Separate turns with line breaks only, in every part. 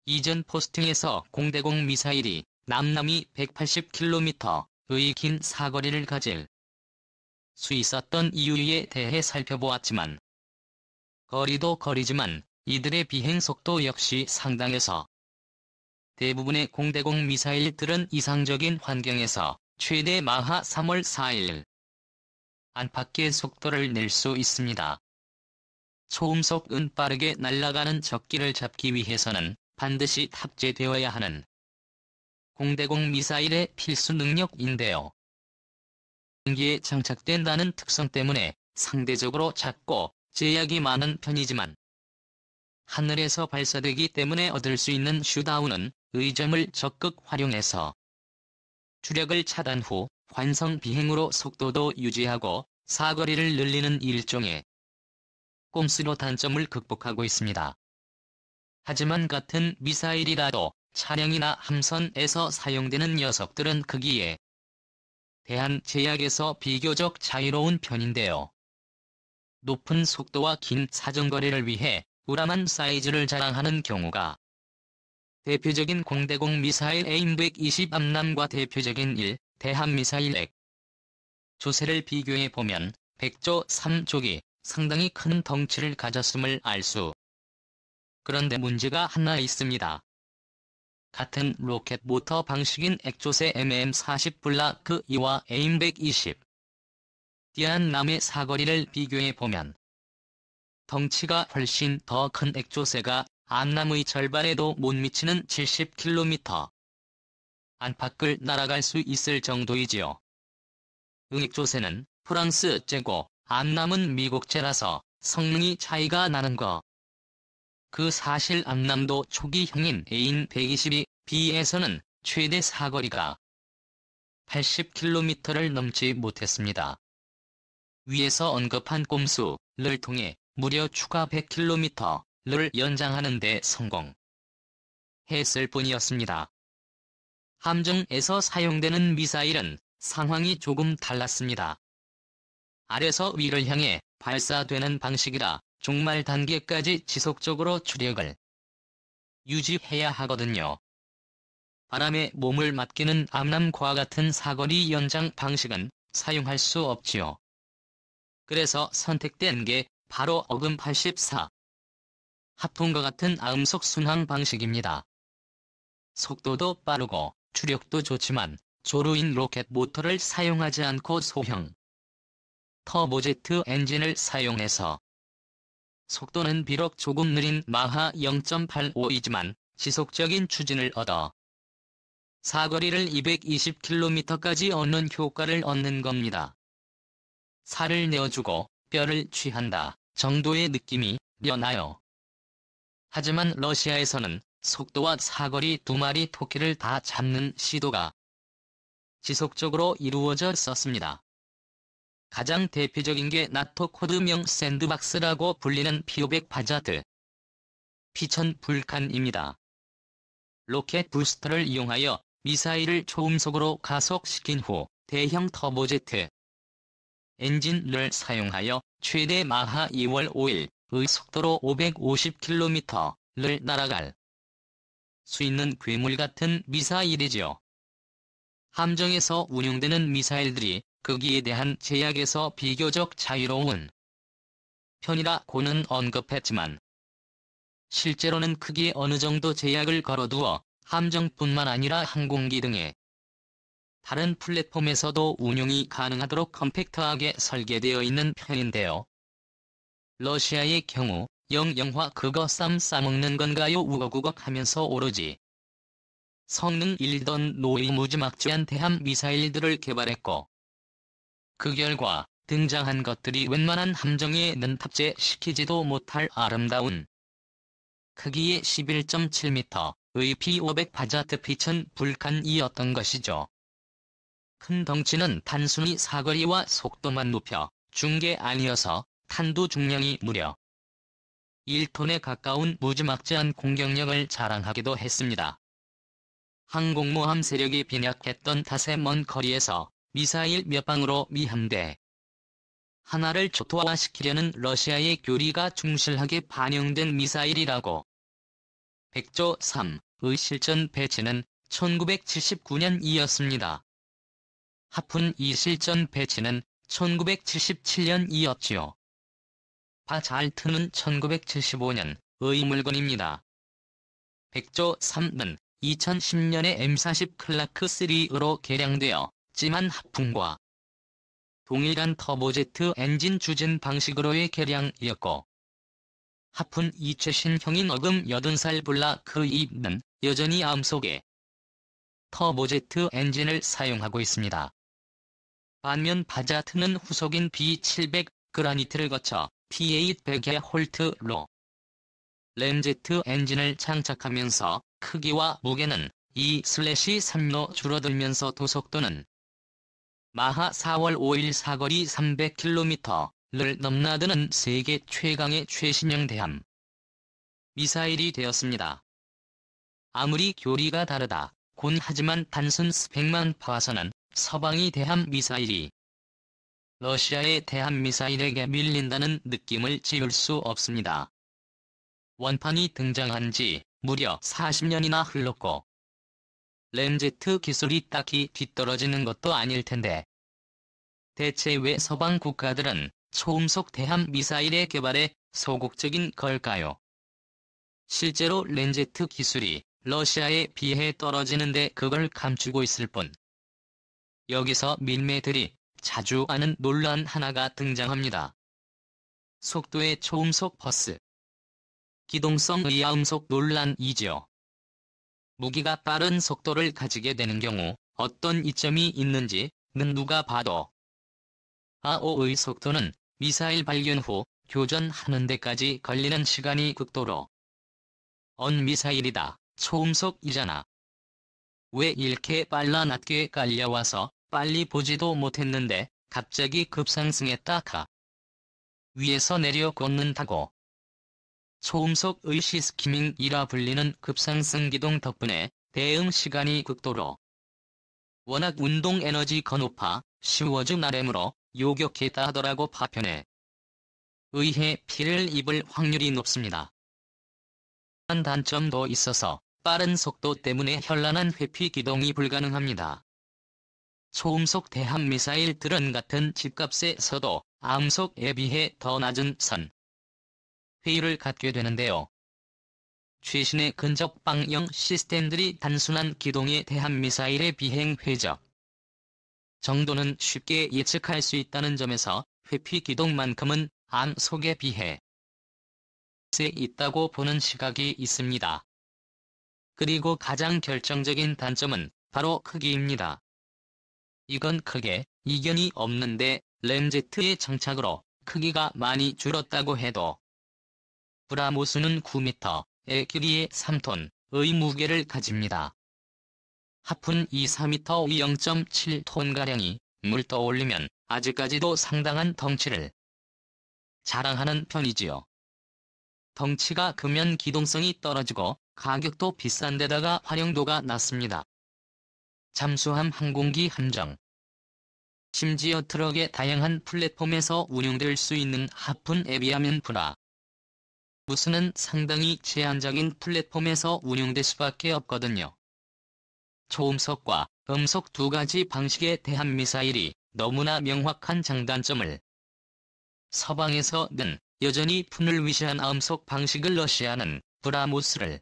이전 포스팅에서 공대공 미사일이 남남이 180km의 긴 사거리를 가질 수 있었던 이유에 대해 살펴보았지만, 거리도 거리지만 이들의 비행 속도 역시 상당해서 대부분의 공대공 미사일들은 이상적인 환경에서 최대 마하 3월 4일 안팎의 속도를 낼 수 있습니다. 초음속은 빠르게 날아가는 적기를 잡기 위해서는 반드시 탑재되어야 하는 공대공 미사일의 필수 능력인데요. 비행기에 장착된다는 특성 때문에 상대적으로 작고 제약이 많은 편이지만, 하늘에서 발사되기 때문에 얻을 수 있는 슈다운은 의점을 적극 활용해서 추력을 차단 후 환성 비행으로 속도도 유지하고 사거리를 늘리는 일종의 꼼수로 단점을 극복하고 있습니다. 하지만 같은 미사일이라도 차량이나 함선에서 사용되는 녀석들은 크기에 대한 제약에서 비교적 자유로운 편인데요. 높은 속도와 긴 사정거리를 위해 우람한 사이즈를 자랑하는 경우가 대표적인 공대공 미사일 AIM-120 암람과 대표적인 1대 함미사일 액 조세를 비교해보면 백조 3족이 상당히 큰 덩치를 가졌음을 알 수. 그런데 문제가 하나 있습니다. 같은 로켓 모터 방식인 액조세 MM40 블라크 2와 AIM-120 디안남의 사거리를 비교해보면 덩치가 훨씬 더 큰 액조세가 암남의 절반에도 못 미치는 70km 안팎을 날아갈 수 있을 정도이지요. 액조세는 프랑스제고 암남은 미국제라서 성능이 차이가 나는 거. 그 사실 암남도 초기형인 AIM-120이 비해서는 최대 사거리가 80km를 넘지 못했습니다. 위에서 언급한 꼼수를 통해 무려 추가 100km를 연장하는 데 성공했을 뿐이었습니다. 함정에서 사용되는 미사일은 상황이 조금 달랐습니다. 아래서 위를 향해 발사되는 방식이라 종말 단계까지 지속적으로 추력을 유지해야 하거든요. 바람에 몸을 맡기는 암람과 같은 사거리 연장 방식은 사용할 수 없지요. 그래서 선택된 게 바로 어금 84 하품과 같은 아음속 순항 방식입니다. 속도도 빠르고 추력도 좋지만 조루인 로켓 모터를 사용하지 않고 소형 터보제트 엔진을 사용해서 속도는 비록 조금 느린 마하 0.85이지만 지속적인 추진을 얻어 사거리를 220km까지 얻는 효과를 얻는 겁니다. 살을 내어주고 뼈를 취한다 정도의 느낌이 나요. 하지만 러시아에서는 속도와 사거리 두 마리 토끼를 다 잡는 시도가 지속적으로 이루어졌었습니다. 가장 대표적인 게 나토 코드명 샌드박스라고 불리는 P500 바자드 P1000 불칸입니다. 로켓 부스터를 이용하여 미사일을 초음속으로 가속시킨 후 대형 터보제트 엔진을 사용하여 최대 마하 2월 5일의 속도로 550km를 날아갈 수 있는 괴물 같은 미사일이지요. 함정에서 운용되는 미사일들이 크기에 대한 제약에서 비교적 자유로운 편이라고는 언급했지만, 실제로는 크기에 어느 정도 제약을 걸어두어 함정뿐만 아니라 항공기 등의 다른 플랫폼에서도 운용이 가능하도록 컴팩트하게 설계되어 있는 편인데요. 러시아의 경우 영화 그거 쌈 싸먹는 건가요 우걱우걱 하면서 오로지 성능 1던 노이 무지막지한 대함 미사일들을 개발했고, 그 결과 등장한 것들이 웬만한 함정에는 탑재시키지도 못할 아름다운 크기의 11.7m의 P500 바자트 P1000 불칸이었던 것이죠. 큰 덩치는 단순히 사거리와 속도만 높여 준 게 아니어서 탄두 중량이 무려 1톤에 가까운 무지막지한 공격력을 자랑하기도 했습니다. 항공모함 세력이 빈약했던 탓에 먼 거리에서 미사일 몇 방으로 미 함대 하나를 초토화시키려는 러시아의 교리가 충실하게 반영된 미사일이라고 백조 3의 실전 배치는 1979년이었습니다. 하푼 2 실전 배치는 1977년이었지요. 바잘트는 1975년의 물건입니다. 백조 3는 2010년에 M40 클라크 3으로 개량되어 찜한 하푼과 동일한 터보제트 엔진 추진 방식으로의 개량이었고, 하푼 2 최신형인 어금 80살 블라크 2는 여전히 암속에 터보제트 엔진을 사용하고 있습니다. 반면 바자트는 후속인 B700 그라니트를 거쳐 P800의 홀트로 램제트 엔진을 장착하면서 크기와 무게는 2/3로 줄어들면서 도속도는 마하 4월 5일 사거리 300km를 넘나드는 세계 최강의 최신형 대함 미사일이 되었습니다. 아무리 교리가 다르다곤 하지만 단순 스펙만 봐서는 서방이 대함 미사일이 러시아의 대함 미사일에게 밀린다는 느낌을 지울 수 없습니다. 원판이 등장한 지 무려 40년이나 흘렀고 램제트 기술이 딱히 뒤떨어지는 것도 아닐 텐데 대체 왜 서방 국가들은 초음속 대함 미사일의 개발에 소극적인 걸까요? 실제로 램제트 기술이 러시아에 비해 떨어지는데 그걸 감추고 있을 뿐. 여기서 밀매들이 자주 하는 논란 하나가 등장합니다. 속도의 초음속 버스. 기동성의 야음속 논란이지요. 무기가 빠른 속도를 가지게 되는 경우 어떤 이점이 있는지는 누가 봐도 아오의 속도는 미사일 발견 후 교전하는 데까지 걸리는 시간이 극도로 언 미사일이다. 초음속이잖아. 왜 이렇게 빨라 낮게 깔려와서 빨리 보지도 못했는데 갑자기 급상승했다 카. 위에서 내려 꽂는다고. 초음속의 시스키밍이라 불리는 급상승 기동 덕분에 대응 시간이 극도로 워낙 운동 에너지가 높아 쉬워진 RM으로 요격했다 하더라고 파편에 의해 피해를 입을 확률이 높습니다. 한 단점도 있어서 빠른 속도 때문에 현란한 회피 기동이 불가능합니다. 초음속 대함 미사일들은 같은 집값에서도 암속에 비해 더 낮은 선 회의를 갖게 되는데요. 최신의 근접 방영 시스템들이 단순한 기동의 대함 미사일의 비행 회적 정도는 쉽게 예측할 수 있다는 점에서 회피 기동만큼은 암속에 비해 세 있다고 보는 시각이 있습니다. 그리고 가장 결정적인 단점은 바로 크기입니다. 이건 크게 이견이 없는데 램제트의 장착으로 크기가 많이 줄었다고 해도 브라모스는 9m의 길이에 3톤의 무게를 가집니다. 하푼 4m의 0.7톤가량이 물 떠올리면 아직까지도 상당한 덩치를 자랑하는 편이지요. 덩치가 크면 기동성이 떨어지고 가격도 비싼데다가 활용도가 낮습니다. 잠수함 항공기 함정 심지어 트럭의 다양한 플랫폼에서 운용될 수 있는 하푼에 비하면 브라모스는 상당히 제한적인 플랫폼에서 운용될 수밖에 없거든요. 초음속과 음속 두 가지 방식의 대함 미사일이 너무나 명확한 장단점을 서방에서는 여전히 푼을 위시한 암속 방식을 러시아는 브라모스를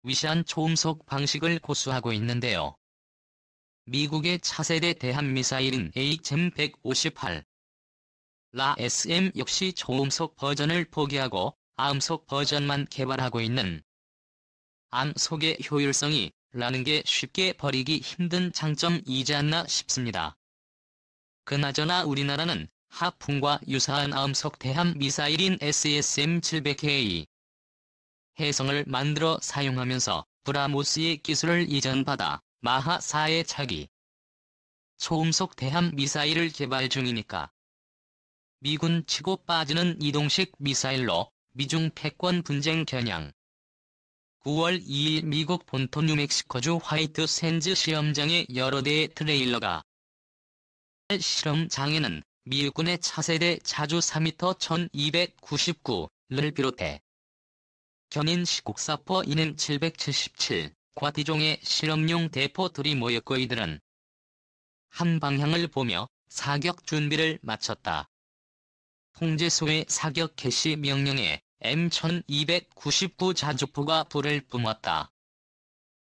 위시한 초음속 방식을 고수하고 있는데요. 미국의 차세대 대함 미사일인 HM-158 라 SM 역시 초음속 버전을 포기하고 암속 버전만 개발하고 있는 암속의 효율성이 라는 게 쉽게 버리기 힘든 장점이지 않나 싶습니다. 그나저나 우리나라는 하푼과 유사한 암속 대함 미사일인 SSM-700K 해성을 만들어 사용하면서 브라모스의 기술을 이전받아 마하 4의 차기 초음속 대함 미사일을 개발 중이니까 미군 치고 빠지는 이동식 미사일로 미중 패권 분쟁 겨냥 9월 2일 미국 본토 뉴멕시코주 화이트 샌즈 시험장의 여러 대의 트레일러가 실험장에는 미군의 차세대 자주 4m 1299를 비롯해 견인식 곡사포 이는 777, 과티종의 실험용 대포들이 모였고 이들은 한 방향을 보며 사격 준비를 마쳤다. 통제소의 사격 개시 명령에 M1299 자주포가 불을 뿜었다.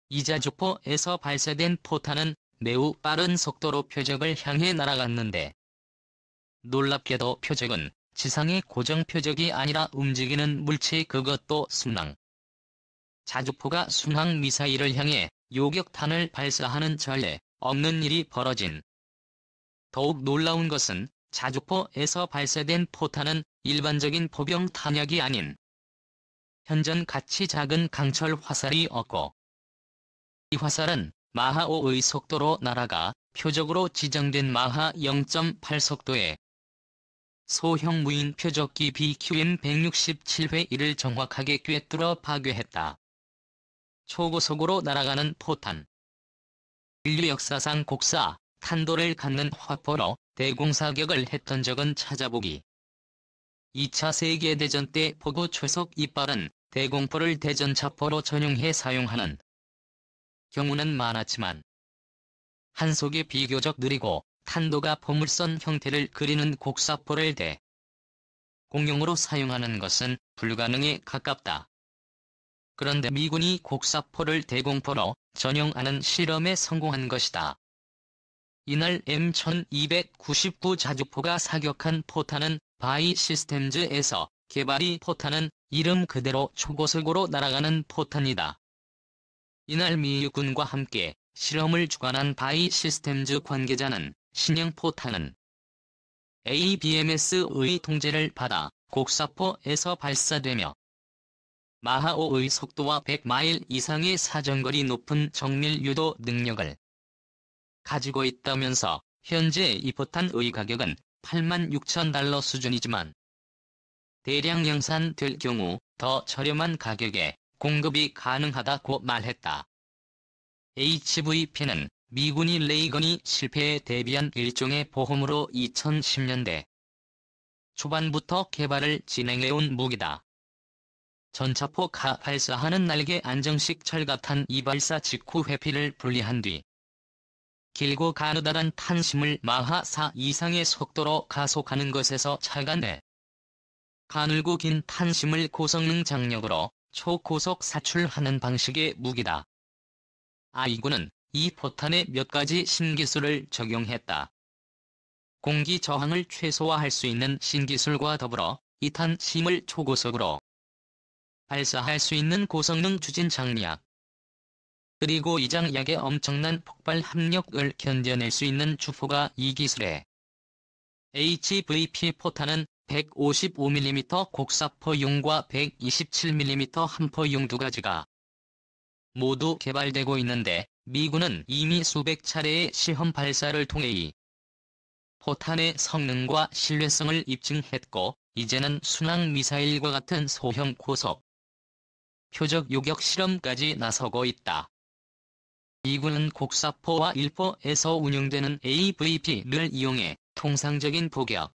이 자주포에서 발사된 포탄은 매우 빠른 속도로 표적을 향해 날아갔는데 놀랍게도 표적은 지상의 고정 표적이 아니라 움직이는 물체, 그것도 순항. 자주포가 순항 미사일을 향해 요격탄을 발사하는 전례 없는 일이 벌어진. 더욱 놀라운 것은 자주포에서 발사된 포탄은 일반적인 포병 탄약이 아닌 현전같이 작은 강철 화살이었고 이 화살은 마하 5의 속도로 날아가 표적으로 지정된 마하 0.8 속도에 소형 무인 표적기 BQM-167회1을 정확하게 꿰뚫어 파괴했다. 초고속으로 날아가는 포탄. 인류 역사상 곡사, 탄도를 갖는 화포로 대공사격을 했던 적은 찾아보기. 2차 세계대전 때 포구 초속 이빠른 대공포를 대전차포로 전용해 사용하는 경우는 많았지만 한 속이 비교적 느리고 탄도가 포물선 형태를 그리는 곡사포를 공용으로 사용하는 것은 불가능에 가깝다. 그런데 미군이 곡사포를 대공포로 전용하는 실험에 성공한 것이다. 이날 M1299 자주포가 사격한 포탄은 바이 시스템즈에서 개발이 포탄은 이름 그대로 초고속으로 날아가는 포탄이다. 이날 미군과 함께 실험을 주관한 바이 시스템즈 관계자는 신형 포탄은 ABMS의 통제를 받아 곡사포에서 발사되며 마하 5의 속도와 100마일 이상의 사정거리 높은 정밀 유도 능력을 가지고 있다면서 현재 이 포탄의 가격은 $86,000 수준이지만 대량 양산될 경우 더 저렴한 가격에 공급이 가능하다고 말했다. HVP는 미군이 레이건이 실패에 대비한 일종의 보험으로 2010년대 초반부터 개발을 진행해온 무기다. 전차포가 발사하는 날개 안정식 철갑탄 이발사 직후 회피를 분리한 뒤 길고 가느다란 탄심을 마하 4 이상의 속도로 가속하는 것에서 착안해 가늘고 긴 탄심을 고성능 장력으로 초고속 사출하는 방식의 무기다. 아이군은 이 포탄에 몇 가지 신기술을 적용했다. 공기 저항을 최소화할 수 있는 신기술과 더불어 이 탄심을 초고속으로 발사할 수 있는 고성능 추진 장약, 그리고 이 장약의 엄청난 폭발 합력을 견뎌낼 수 있는 주포가 이 기술의 HVP 포탄은 155mm 곡사포용과 127mm 함포용 두 가지가 모두 개발되고 있는데 미군은 이미 수백 차례의 시험 발사를 통해 이 포탄의 성능과 신뢰성을 입증했고 이제는 순항 미사일과 같은 소형 고속 표적 요격 실험까지 나서고 있다. 미군은 곡사포와 일포에서 운용되는 AVP를 이용해 통상적인 포격